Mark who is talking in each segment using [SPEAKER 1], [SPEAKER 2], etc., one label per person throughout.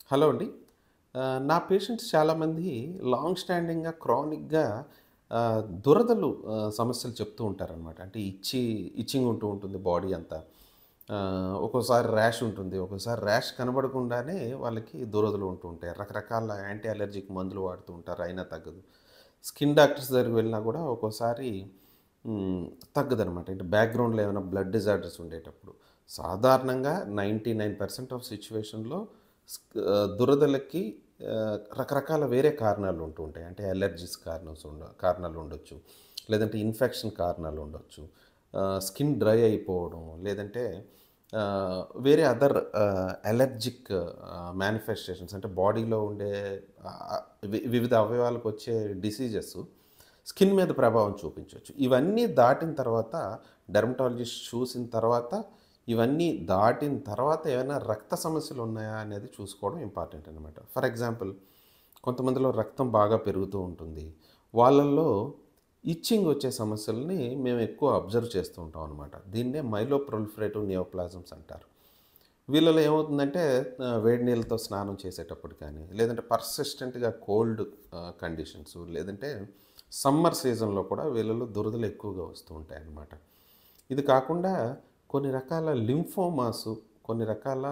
[SPEAKER 1] Hello అండి. నా patients చాలామంది లాంగ్ స్టాండింగ్‌గా, క్రానిక్‌గా దురదలు సమస్యలు చెప్తూ ఉంటారనమాట. అంటే ఇచ్చింగ్ ఉంటూ ఉంటుంది బాడీ అంతా. ఒక్కోసారి ర్యాష్ ఉంటుంది. ఒక్కోసారి ర్యాష్ కనబడకుండానే వాళ్ళకి దురదలు ఉంటూ ఉంటాయి. రకరకాల యాంటీ అలర్జిక్ మందులు వాడుతూ ఉంటారు. అయినా తగ్గదు. స్కిన్ డాక్టర్స్ దగ్గరికి వెళ్ళినా కూడా ఒక్కోసారి హ్మ్, తగ్గదనమాట. అంటే బ్యాక్‌గ్రౌండ్‌లో ఏమైనా బ్లడ్ డిజార్డర్స్ ఉండేటప్పుడు. సాధారణంగా 99% ఆఫ్ సిట్యుయేషన్‌లో దురదలకి రకరకాల వేరే కారణాలు ఉంటూ ఉంటాయి. అంటే అలెర్జీస్ కారణాలు ఉండొచ్చు. లేదంటే ఇన్ఫెక్షన్ కారణాలు ఉండొచ్చు. స్కిన్ డ్రై అయిపోవడం, లేదంటే వేరే అదర్ అలెర్జిక్ మేనిఫెస్టేషన్స్ అంటే బాడీలో ఉండే ఆహ్, వివిధ అవయవాలకొచ్చే డిసీజెస్ స్కిన్ మీద ప్రభావం చూపించొచ్చు. ఇవన్నీ దాటిన తర్వాత డెర్మటాలజిస్ట్ చూసిన తర్వాత, ఇవన్నీ దాటిన తర్వాత ఏమైనా రక్త సమస్యలు ఉన్నాయా అనేది చూసుకోవడం ఇంపార్టెంట్ అనమాట. ఫర్ ఎగ్జాంపుల్ కొంతమందిలో రక్తం బాగా పెరుగుతూ ఉంటుంది. వాళ్ళల్లో ఇచ్చింగ్ వచ్చే సమస్యలని మేము ఎక్కువ అబ్జర్వ్ చేస్తూ ఉంటాం అనమాట. దీన్నే మైలోప్రొలిఫరేటివ్ నియోప్లాజమ్స్ అంటారు. వీళ్ళలో ఏమవుతుందంటే వేడి నీళ్ళతో స్నానం చేసేటప్పుడు కానీ, లేదంటే పర్సిస్టెంట్‌గా కోల్డ్ కండిషన్స్ లేదంటే సమ్మర్ సీజన్‌లో కూడా వీళ్ళలో దురదలు ఎక్కువగా వస్తూ ఉంటాయన్నమాట. ఇది కాకుండా కొన్ని రకాల లింఫోమాసు, కొన్ని రకాల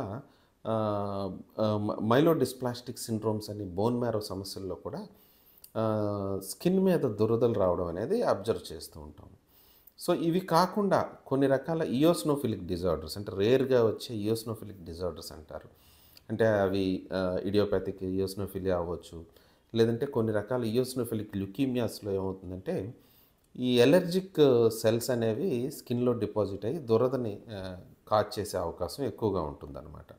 [SPEAKER 1] ఆహ్, ఆహ్, మైలోడిస్ప్లాస్టిక్ సిండ్రోమ్స్ అని బోన్ మ్యారో సమస్యల్లో కూడా స్కిన్ మీద దురదలు రావడం అనేది అబ్జర్వ్ చేస్తూ ఉంటాం. సో, ఇవి కాకుండా కొన్ని రకాల ఇయోస్నోఫిలిక్ డిజార్డర్స్ అంటే రేర్‌గా వచ్చే ఇయోస్నోఫిలిక్ డిజార్డర్స్ అంటారు. అంటే అవి ఇడియోపాథిక్ ఇయోస్నోఫిలియా అవ్వచ్చు. లేదంటే కొన్ని రకాల ఇయోస్నోఫిలిక్ ల్యూకీమియాస్‌లో ఏమవుతుందంటే, ఈ అలెర్జిక్ సెల్స్ అనేవి స్కిన్‌లో డిపాజిట్ అయ్యి దురదని కాజ్ చేసే అవకాశం ఎక్కువగా ఉంటుందన్నమాట.